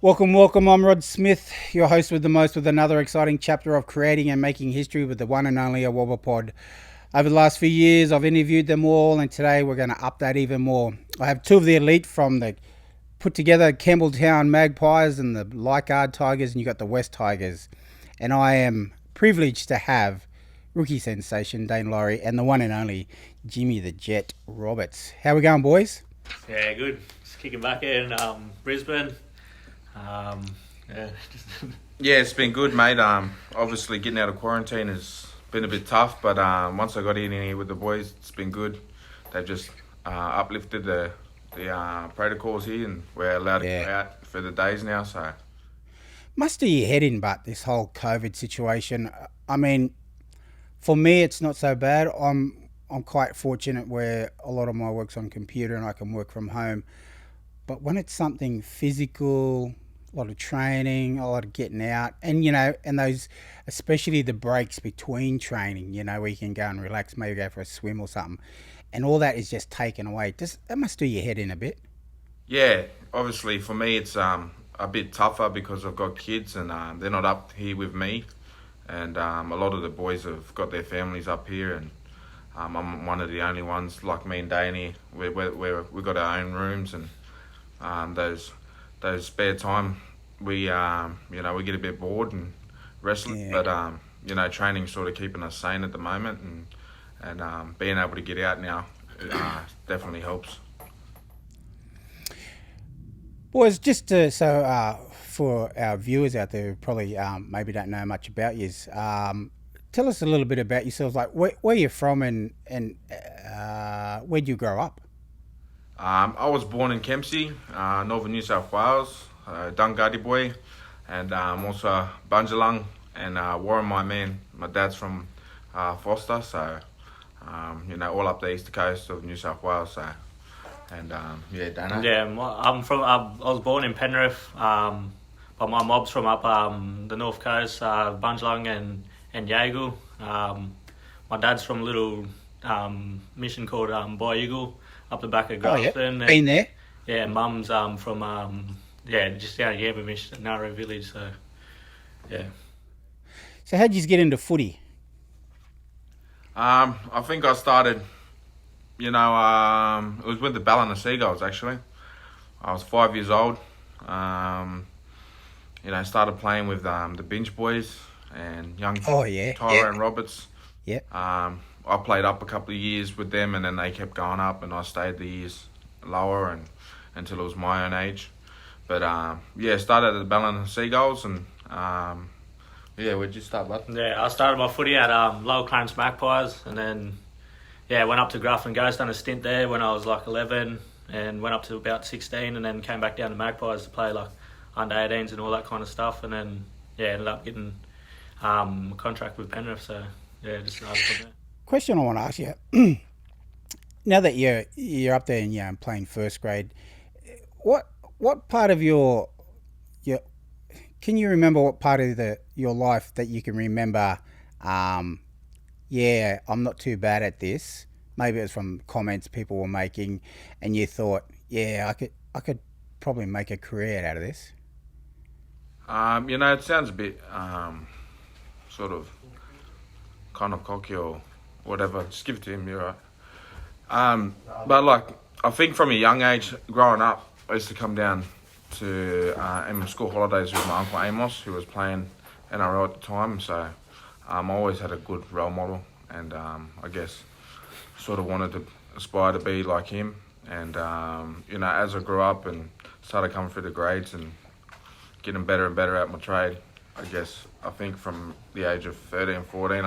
Welcome. I'm Rod Smith, your host with the most, with another exciting chapter of creating and making history with the one and only Awabba Pod. Over the last few years, I've interviewed them all, and today we're going to up that even more. I have two of the elite from the put together Campbelltown Magpies and the Leichhardt Tigers, and you got the West Tigers. And I am privileged to have rookie sensation Dane Laurie and the one and only Jimmy the Jet Roberts. How we going, boys? Yeah, good. Just kicking back in Brisbane. Yeah, Yeah, it's been good, mate. Obviously getting out of quarantine has been a bit tough, but once I got in here with the boys, it's been good. They've just uplifted the protocols here, and we're allowed to go out for the days now. So Must do your head in, but this whole COVID situation. I mean, for me, it's not so bad. I'm quite fortunate where a lot of my work's on computer and I can work from home. But when it's something physical, a lot of training, a lot of getting out, and and those, especially the breaks between training, where you can go and relax, maybe go for a swim or something, and all that is just taken away. That must do your head in a bit. yeah, obviously for me it's a bit tougher because I've got kids and they're not up here with me, and a lot of the boys have got their families up here, and I'm one of the only ones like me and Daney. We've got our own rooms, and those spare time we get a bit bored and restless, but training's sort of keeping us sane at the moment, and being able to get out now definitely helps. Boys, just for our viewers out there who probably maybe don't know much about you, tell us a little bit about yourselves, like where you're from and where'd you grow up? I was born in Kempsey, Northern New South Wales, Dungadi boy, and also Bunjalung and Warren, my man. My dad's from Foster, so all up the east coast of New South Wales. So, and Dana. yeah. I was born in Penrith, but my mob's from up the north coast, Bunjalung and Yagle. My dad's from a little mission called Boyeagle, up the back of Grafton. Been there. Yeah, mum's from just down here, Mission Narrow Village. So yeah. So how'd you get into footy? I think I started, it was with the Ballina Seagulls actually. I was 5 years old. Started playing with the Binge boys and young Tyrone Roberts. Yeah. I played up a couple of years with them, and then they kept going up, and I stayed the years lower and until it was my own age. But started at the Ballina Seagulls, and where'd you start, bud? Yeah, I started my footy at Lower Clarence Magpies, and then went up to Grafton Ghost, done a stint there when I was like 11, and went up to about 16, and then came back down to Magpies to play like under 18s and all that kind of stuff, and then ended up getting a contract with Penrith. So just started from there. Question I want to ask you: now that you're up there and playing first grade, what part of your can you remember what part of your life that you can remember? I'm not too bad at this. Maybe it was from comments people were making, and you thought, I could probably make a career out of this. It sounds a bit sort of kind of cocky or whatever. Just give it to him, you're right. But like, I think from a young age, growing up, I used to come down to school holidays with my uncle Amos, who was playing NRL at the time. So I always had a good role model, and I guess sort of wanted to aspire to be like him. And as I grew up and started coming through the grades and getting better and better at my trade, I think from the age of 13, 14,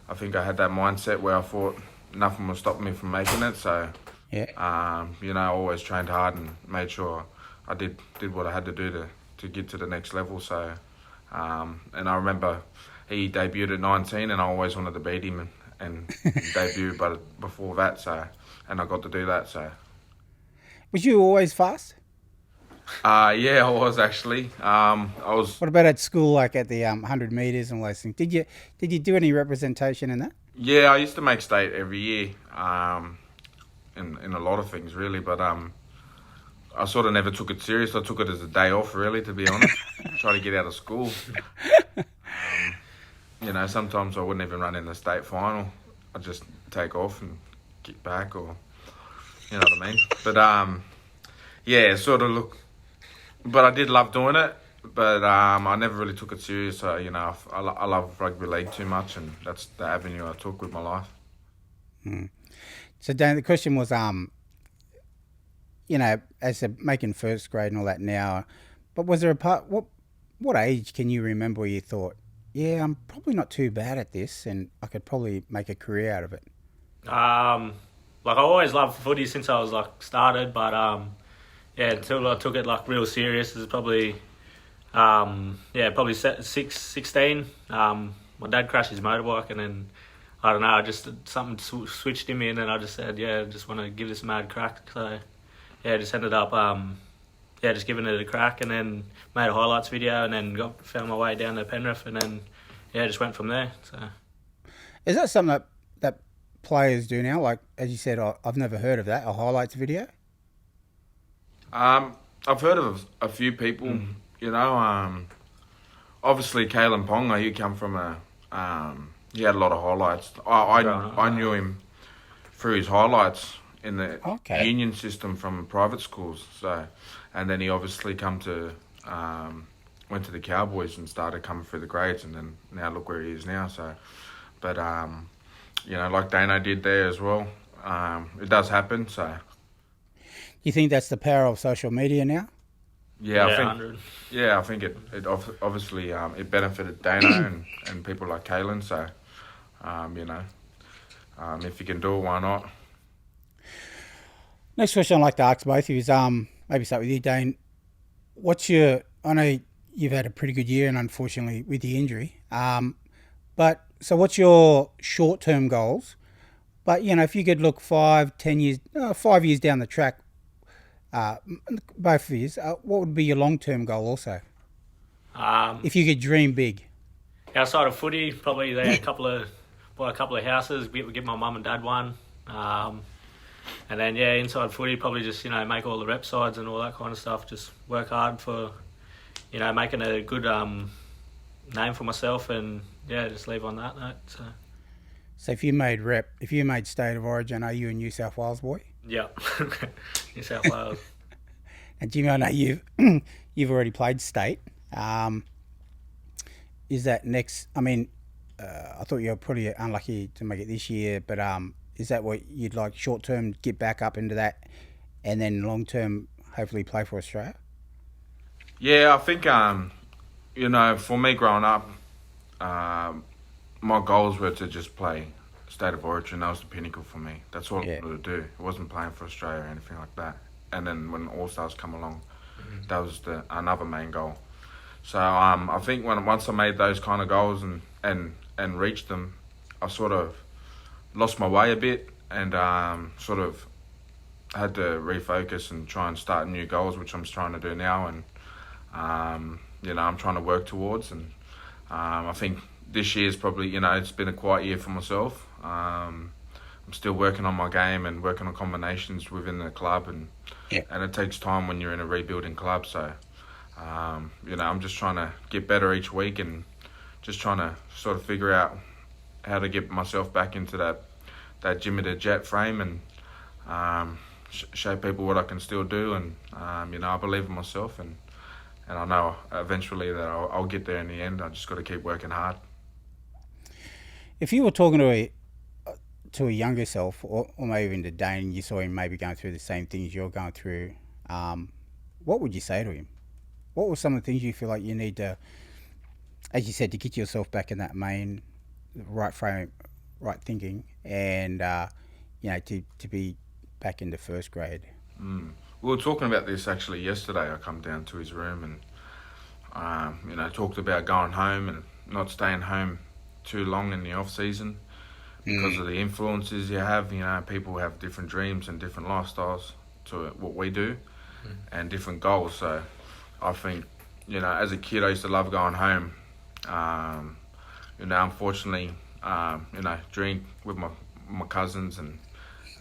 I think I had that mindset where I thought nothing was stopping me from making it. So, I always trained hard and made sure I did what I had to do to get to the next level. So, and I remember he debuted at 19, and I always wanted to beat him and debut, but before that, so, and I got to do that. So, was you always fast? I was actually. I was. What about at school, like at the 100 meters and all those things? Did you do any representation in that? Yeah, I used to make state every year. In a lot of things really, but I sort of never took it serious. I took it as a day off, really, to be honest. Try to get out of school. Sometimes I wouldn't even run in the state final. I'd just take off and get back, or you know what I mean. But sort of look. But I did love doing it. But I never really took it serious. So, I love rugby league too much, and that's the avenue I took with my life. So, Dan, the question was, as making first grade and all that now, but was there a part? What age can you remember where you thought, yeah, I'm probably not too bad at this, and I could probably make a career out of it? I always loved footy since I was started, but until I took it real serious, is probably. Probably 16. My dad crashed his motorbike, and then I don't know, something switched in me, and then I just said, I just want to give this a mad crack. So just ended up just giving it a crack, and then made a highlights video, and then found my way down to Penrith, and then just went from there. So is that something that players do now? Like, as you said, I've never heard of that, a highlights video. I've heard of a few people. Obviously Kalen Ponga, he come from he had a lot of highlights. I knew him through his highlights in the union system from private schools. So, and then he obviously went to the Cowboys and started coming through the grades, and then now look where he is now. So, but like Dano did there as well. It does happen. So, you think that's the power of social media now? Yeah, I think it obviously it benefited Dano and people like Kalen. So, if you can do it, why not? Next question I'd like to ask both of you is maybe start with you, Dane. I know you've had a pretty good year, and unfortunately with the injury. But so what's your short-term goals? But if you could look 5 years down the track. Both of you, what would be your long-term goal also? If you could dream big. Outside of footy, probably buy a couple of houses, give my mum and dad one. And then, inside footy, probably just, make all the rep sides and all that kind of stuff. Just work hard for, making a good name for myself, and, just leave on that note. So if you made State of Origin, are you a New South Wales boy? Yeah, New South Wales. And Jimmy, I know you've already played state. Is that next? I mean, I thought you were pretty unlucky to make it this year, but is that what you'd like? Short term, get back up into that, and then long term, hopefully play for Australia. Yeah, I think for me growing up, my goals were to just play State of Origin. That was the pinnacle for me. That's all I wanted to do. It wasn't playing for Australia or anything like that. And then when All Stars come along, that was another main goal. So I think once I made those kind of goals and reached them, I sort of lost my way a bit, and sort of had to refocus and try and start new goals, which I'm trying to do now, and I'm trying to work towards. And I think this year's probably, it's been a quiet year for myself. I'm still working on my game and working on combinations within the club, and it takes time when you're in a rebuilding club. So, I'm just trying to get better each week, and just trying to sort of figure out how to get myself back into that Jimmy the Jet frame, and show people what I can still do. And I believe in myself, and I know eventually that I'll get there in the end. I just got to keep working hard. If you were talking to a younger self, or maybe even to Dane, you saw him maybe going through the same things you're going through, what would you say to him? What were some of the things you feel like you need to, as you said, to get yourself back in that right frame, right thinking, and to be back into first grade? We were talking about this actually yesterday. I come down to his room and talked about going home and not staying home too long in the off season because of the influences you have. People have different dreams and different lifestyles to what we do, and different goals. So I think, as a kid, I used to love going home. Unfortunately, drink with my cousins and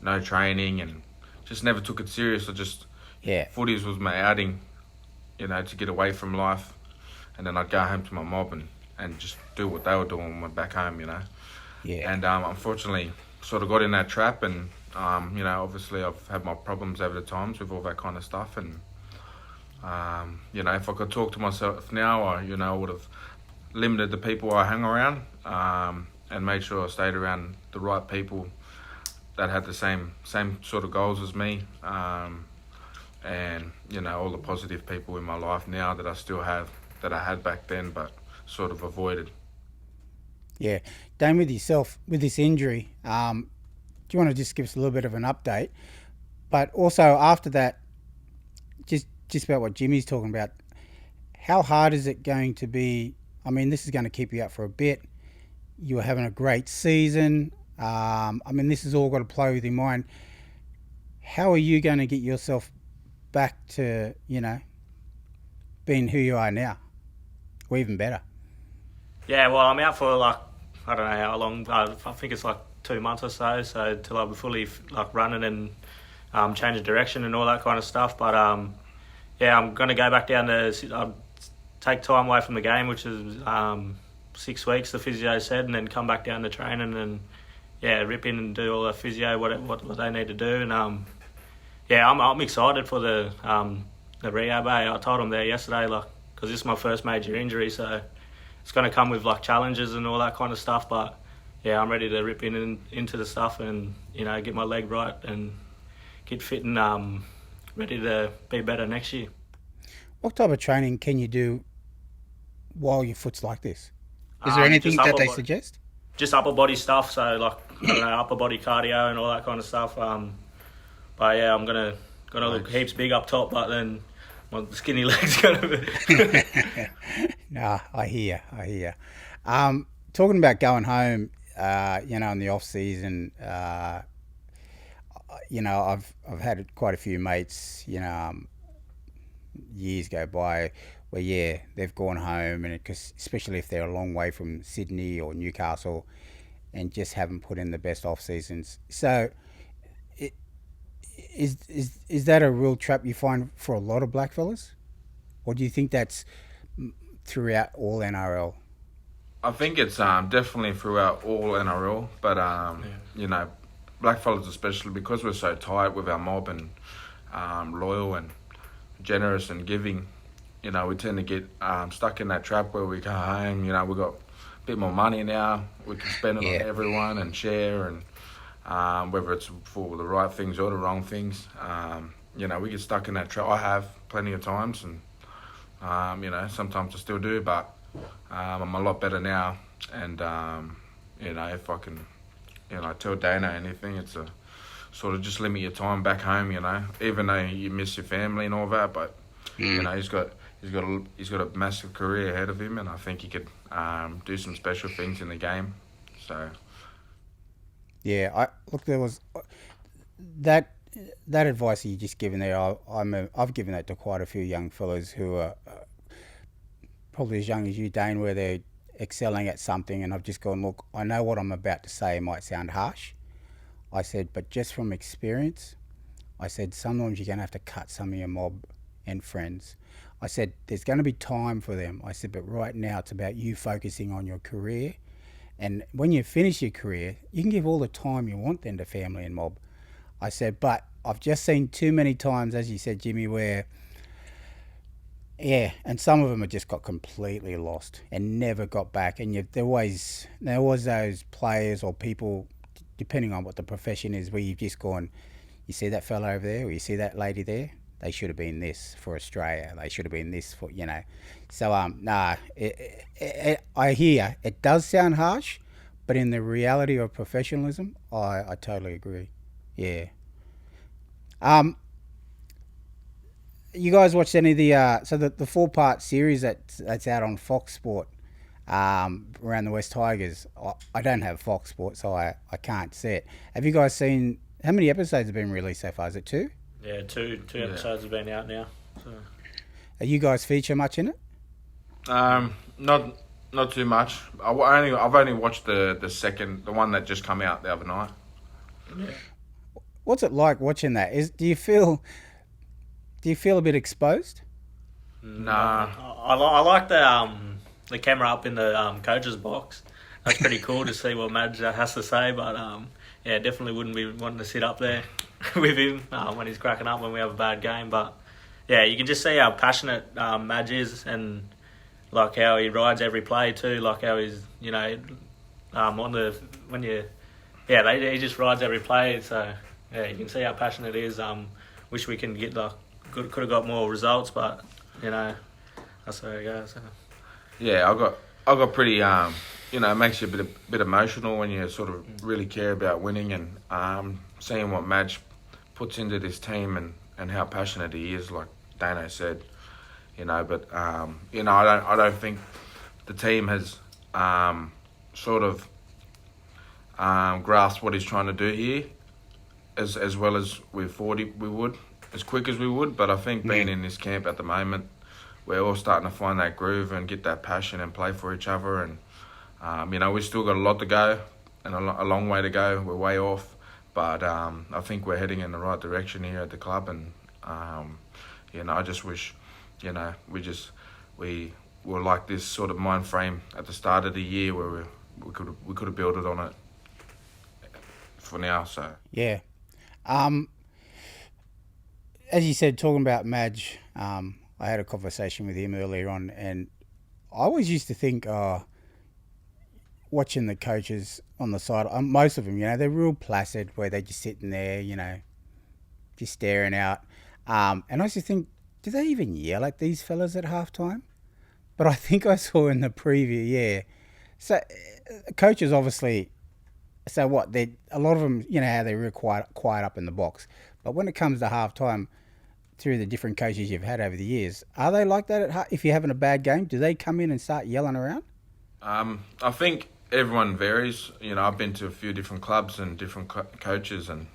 no training, and just never took it serious. I just, Yeah. Footies was my outing, to get away from life, and then I'd go home to my mob and just do what they were doing when I went back home, Yeah. And unfortunately, sort of got in that trap, and obviously I've had my problems over the times with all that kind of stuff, and if I could talk to myself now, I would have limited the people I hang around, and made sure I stayed around the right people that had the same sort of goals as me, and all the positive people in my life now that I still have that I had back then, but sort of avoided. Yeah. Dane, with yourself, with this injury, do you want to just give us a little bit of an update? But also after that, just about what Jimmy's talking about, how hard is it going to be? I mean, this is going to keep you up for a bit. You were having a great season. This has all got to play with your mind. How are you going to get yourself back to, being who you are now? Or even better? Yeah, well, I'm out for I don't know how long. I think it's 2 months or so till I'll be fully running and change direction and all that kind of stuff. But I'm going to go back down to take time away from the game, which is 6 weeks, the physio said, and then come back down to training and rip in and do all the physio, what they need to do. And I'm excited for the rehab. I told them there yesterday, because this is my first major injury, so it's going to come with challenges and all that kind of stuff. But I'm ready to rip in and into the stuff and get my leg right and get fit and ready to be better next year. What type of training can you do while your foot's like this? Is there anything that they suggest? Just upper body stuff, so upper body cardio and all that kind of stuff. I'm gonna look heaps big up top, but then my skinny legs gonna be. Nah, I hear. Talking about going home, in the off season, I've had quite a few mates, years go by where they've gone home, and because especially if they're a long way from Sydney or Newcastle, and just haven't put in the best off seasons. So, is that a real trap you find for a lot of blackfellas, or do you think that's throughout all NRL? I think it's definitely throughout all NRL, but blackfellas especially, because we're so tight with our mob and loyal and generous and giving, we tend to get stuck in that trap where we go home, we got a bit more money now, we can spend it on everyone and share, and whether it's for the right things or the wrong things, we get stuck in that trap. I have plenty of times, and sometimes I still do, but I'm a lot better now, and if I can, tell Dana anything, it's a sort of just limit your time back home, even though you miss your family and all that, but he's got a massive career ahead of him, and I think he could do some special things in the game. So there was that advice you just given there. I've given that to quite a few young fellas who are probably as young as you, Dane, where they're excelling at something, and I've just gone, look, I know what I'm about to say might sound harsh. I said, but just from experience, I said, sometimes you're going to have to cut some of your mob and friends. I said, there's going to be time for them. I said, but right now it's about you focusing on your career. And when you finish your career, you can give all the time you want then to family and mob. I said, but I've just seen too many times, as you said, Jimmy, where, and some of them have just got completely lost and never got back. And there was those players or people, depending on what the profession is, where you've just gone, you see that fella over there, or you see that lady there, they should have been this for Australia. They should have been this for, So, I hear it does sound harsh, but in the reality of professionalism, I totally agree. Yeah. You guys watched any of the the 4-part series that's out on Fox Sport around the West Tigers? I don't have Fox Sport, so I can't see it. Have you guys seen, how many episodes have been released so far? Is it 2? Yeah, two episodes have been out now. So. Are you guys feature much in it? Not too much. I've only watched the one that just come out the other night. Yeah. What's it like watching that? Do you feel Do you feel a bit exposed? Nah. I like the camera up in the coach's box. That's pretty cool to see what Madge has to say. But yeah, definitely wouldn't be wanting to sit up there with him when he's cracking up when we have a bad game. But yeah, you can just see how passionate Madge is, and like how he rides every play too. Like how he's on the when you he just rides every play. So yeah, you can see how passionate he is. Wish we can get could have got more results, but that's where it goes. So. Yeah, I got pretty it makes you a bit emotional when you sort of really care about winning, and seeing what Madge puts into this team and how passionate he is, like Dano said, but I don't think the team has sort of grasped what he's trying to do here as well as we thought we would, as quick as we would. But I think being in this camp at the moment, we're all starting to find that groove and get that passion and play for each other. And, we've still got a lot to go and a long way to go. We're way off. But I think we're heading in the right direction here at the club. And, I just wish, we were like this sort of mind frame at the start of the year where we could have built it on it for now. So Yeah. As you said, talking about Madge, I had a conversation with him earlier on, and I always used to think, watching the coaches on the side, most of them, they're real placid, where they're just sitting there, just staring out. And I used to think, do they even yell at these fellas at halftime? But I think I saw in the preview, yeah. So coaches obviously, so what? They a lot of them, how they're real quiet up in the box. But when it comes to halftime, through the different coaches you've had over the years, are they like that if you're having a bad game? Do they come in and start yelling around? I think everyone varies. I've been to a few different clubs and different coaches, and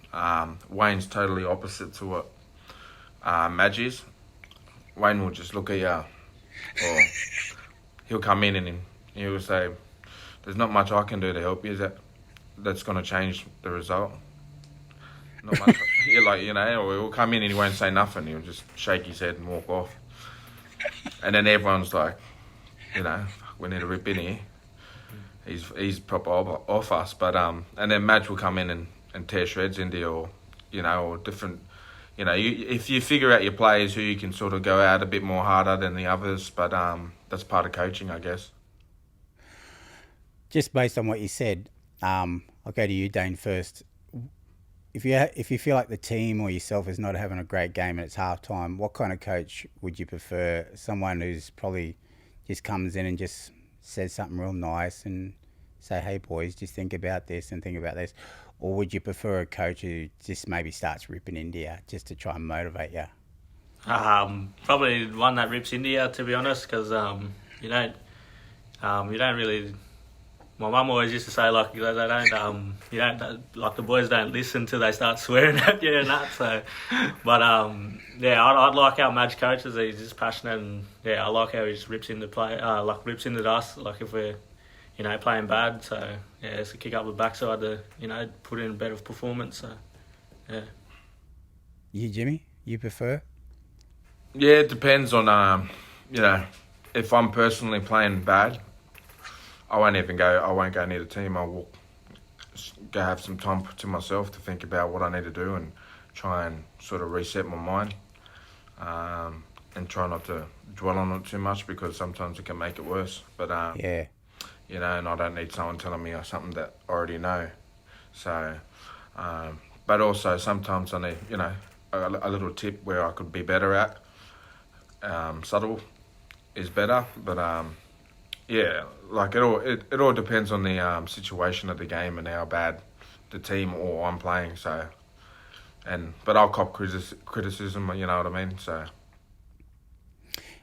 Wayne's totally opposite to what Madge is. Wayne will just look at you, or he'll come in and he'll say, "There's not much I can do to help you. That's going to change the result." Not much. Or he'll come in and he won't say nothing. He'll just shake his head and walk off. And then everyone's like, we need to rip in here. He's proper off us. But and then Madge will come in and tear shreds into you, or different. If you figure out your players who you can sort of go out a bit more harder than the others, but that's part of coaching, I guess. Just based on what you said, I'll go to you, Dane, first. If you feel like the team or yourself is not having a great game and it's halftime, what kind of coach would you prefer? Someone who's probably just comes in and just says something real nice and say, "Hey boys, just think about this and think about this," or would you prefer a coach who just maybe starts ripping into you just to try and motivate you? Probably one that rips into you, to be honest, because you don't really. My mum always used to say, like, they don't, like, the boys don't listen till they start swearing at you and that. So, but I'd like how Madge coaches. He's just passionate, and I like how he just rips into play, rips into us, like if we're, playing bad. So it's a kick up the backside to, put in a better performance. So, yeah. You, Jimmy, you prefer? Yeah, it depends on if I'm personally playing bad, I won't go near the team. I will go have some time to myself to think about what I need to do and try and sort of reset my mind, and try not to dwell on it too much, because sometimes it can make it worse. But and I don't need someone telling me something that I already know. So, but also sometimes I need a little tip where I could be better at. Subtle is better, but like it all depends on the situation of the game and how bad the team or I'm playing. So, but I'll cop criticism. You know what I mean? So,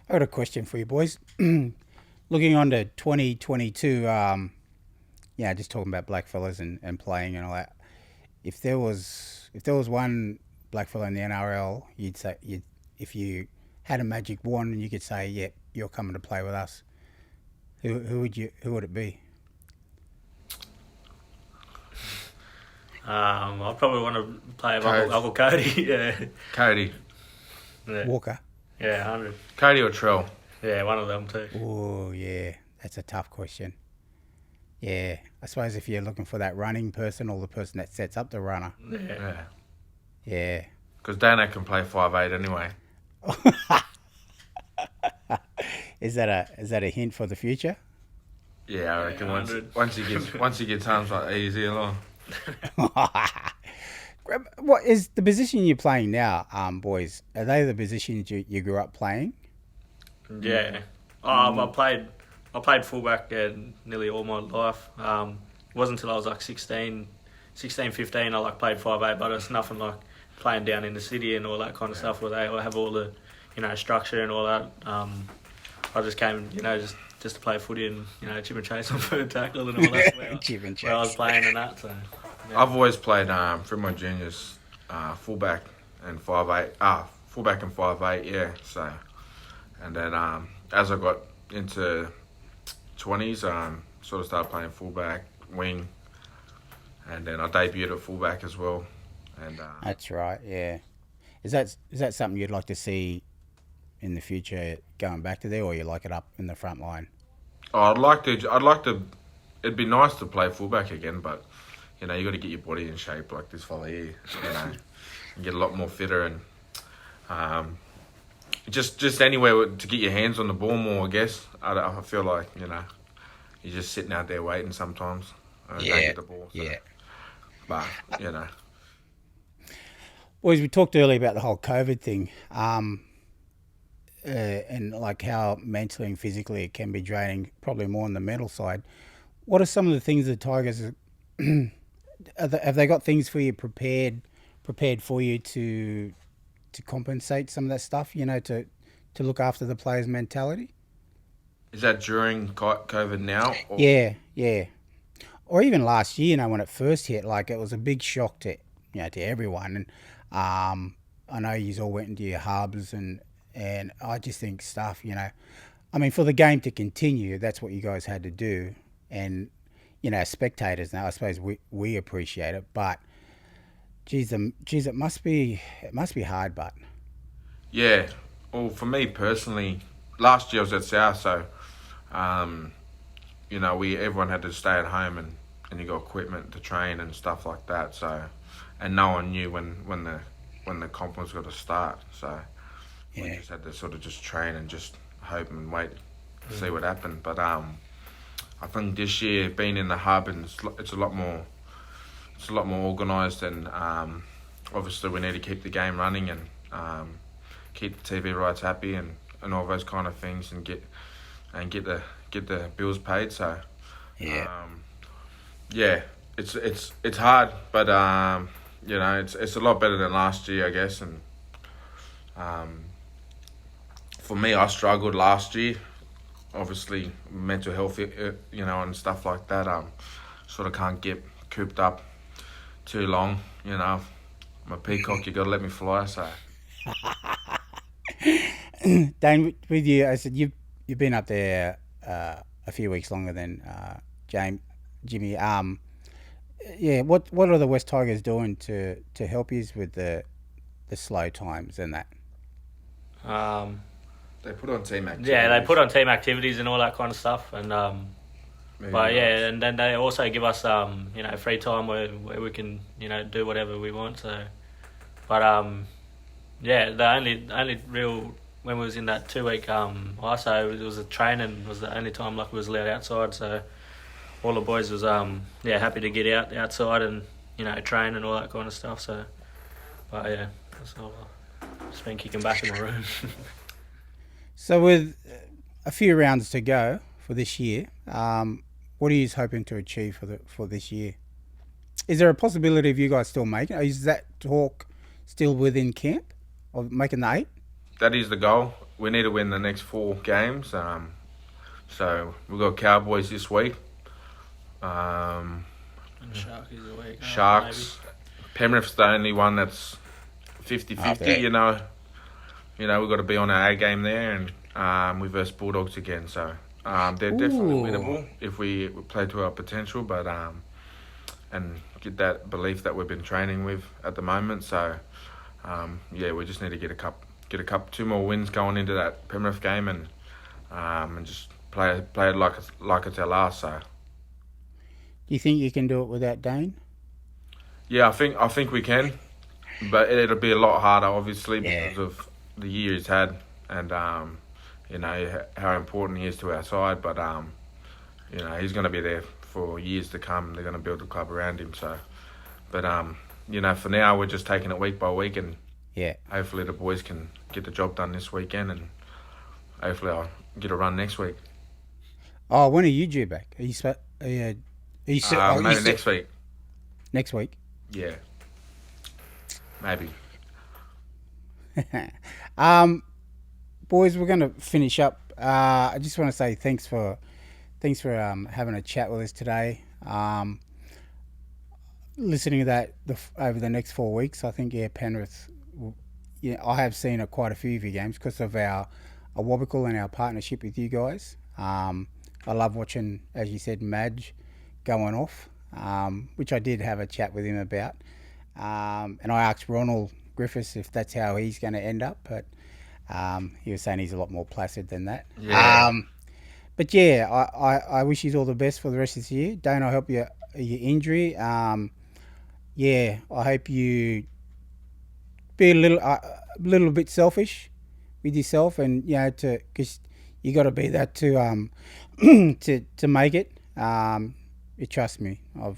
I got a question for you boys. Looking on to 2022, just talking about blackfellas and playing and all that. If there was one blackfella in the NRL, you'd say if you had a magic wand and you could say, "Yep, you're coming to play with us." Who would it be? I probably want to play with Uncle Cody. Yeah. Cody. Yeah. Walker? Yeah, 100. Cody or Trell? Yeah, one of them too. Oh, yeah. That's a tough question. Yeah. I suppose if you're looking for that running person or the person that sets up the runner. Yeah. Yeah. Yeah. Because Dane can play 5'8" anyway. Is that a hint for the future? Yeah, I reckon Yeah, once 100. once he gets home, it's like easy along. What is the position you're playing now, boys? Are they the positions you grew up playing? Yeah. I played fullback nearly all my life. It wasn't until I was like 16, 15 I like played 5'8", but it's nothing like playing down in the city and all that kind of stuff where they have all the, structure and all that. I just came, just to play footy and, chip and chase on third tackle and all that Chip and where I was chase. playing and that. So, yeah. I've always played through my juniors fullback and 5'8". Fullback and 5'8", yeah. So, and then as I got into 20s, sort of started playing fullback, wing, and then I debuted at fullback as well. And That's right. Yeah. Is that something you'd like to see in the future, going back to there, or you like it up in the front line? I'd like to. It'd be nice to play fullback again, but you got to get your body in shape like this fella here. And get a lot more fitter and just anywhere to get your hands on the ball more. I guess I feel like you're just sitting out there waiting sometimes. Don't get the ball. So. Yeah. But Boys, we talked earlier about the whole COVID thing, and like how mentally and physically it can be draining, probably more on the mental side. What are some of the things the Tigers have they got things for you prepared for you to compensate some of that stuff? To look after the players' mentality. is that during COVID now? Or? Yeah. Or even last year, when it first hit, like it was a big shock to everyone. And I know you all went into your hubs and I just think stuff, for the game to continue, that's what you guys had to do. And, spectators now, I suppose we appreciate it, but geez, it must be hard, but. Yeah. Well, for me personally, last year I was at South, so, everyone had to stay at home and you got equipment to train and stuff like that. So, and no one knew when the comp was going to start. So, we just had to sort of just train and just hope and wait to see what happened. But I think this year being in the hub and it's a lot more organised and obviously we need to keep the game running and keep the TV rights happy and all those kind of things and get the bills paid. So it's hard, but it's a lot better than last year, I guess. And for me, I struggled last year. Obviously, mental health, and stuff like that. Sort of can't get cooped up too long. I'm a peacock. You got to let me fly. So. Dane, with you, I said you've been up there a few weeks longer than Jimmy. What are the West Tigers doing to help you with the slow times and that? They put on team activities. Yeah, they put on team activities and all that kind of stuff, and and then they also give us free time where we can do whatever we want. So, but the only real when we was in that 2 week ISO, it was a training was the only time like we was allowed outside. So all the boys was happy to get outside and train and all that kind of stuff. So, but yeah, that's all. Just been kicking back in my room. So with a few rounds to go for this year, what are you hoping to achieve for this year? Is there a possibility of you guys still making it? Is that talk still within camp of making the 8? That is the goal. We need to win the next 4 games. So we've got Cowboys this week. And Sharks is a week. Sharks. Penrith's the only one that's 50-50, we've got to be on our A game there, and we verse Bulldogs again. So they're definitely winnable if we play to our potential, but and get that belief that we've been training with at the moment. So we just need to get a get two more wins going into that Penrith game, and just play it like it's our last. So. Do you think you can do it without Dane? Yeah, I think we can, but it'll be a lot harder, obviously, because of the year he's had, and you know how important he is to our side. But you know he's going to be there for years to come. They're going to build the club around him. So, but you know, for now we're just taking it week by week, and hopefully the boys can get the job done this weekend, and hopefully I'll get a run next week. Oh, when are you due back? Are you maybe next week. Next week? Yeah, maybe. Boys, we're going to finish up. I just want to say thanks for having a chat with us today. Listening to that over the next 4 weeks, I think Penrith. I have seen quite a few of your games because of our Wobbuckle and our partnership with you guys. I love watching, as you said, Madge going off, which I did have a chat with him about. And I asked Ronald Griffiths if that's how he's going to end up, but he was saying he's a lot more placid than that. Yeah. But yeah, I wish you all the best for the rest of this year. Dane, I hope your injury. Yeah, I hope you be a little bit selfish with yourself, and because you got to be that to to make it. Trust me, I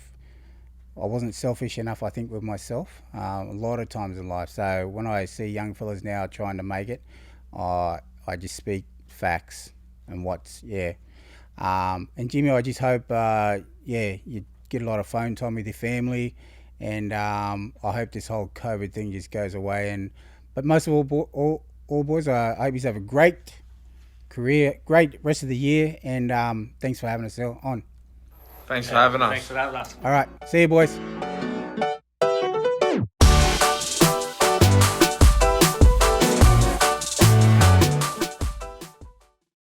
wasn't selfish enough, I think, with myself a lot of times in life. So when I see young fellas now trying to make it, I just speak facts and and Jimmy, I just hope you get a lot of phone time with your family, and I hope this whole COVID thing just goes away. But most of all, boys, I hope you have a great career, great rest of the year, and thanks for having us on. Thanks for having us. Thanks for having us. All right, see you, boys.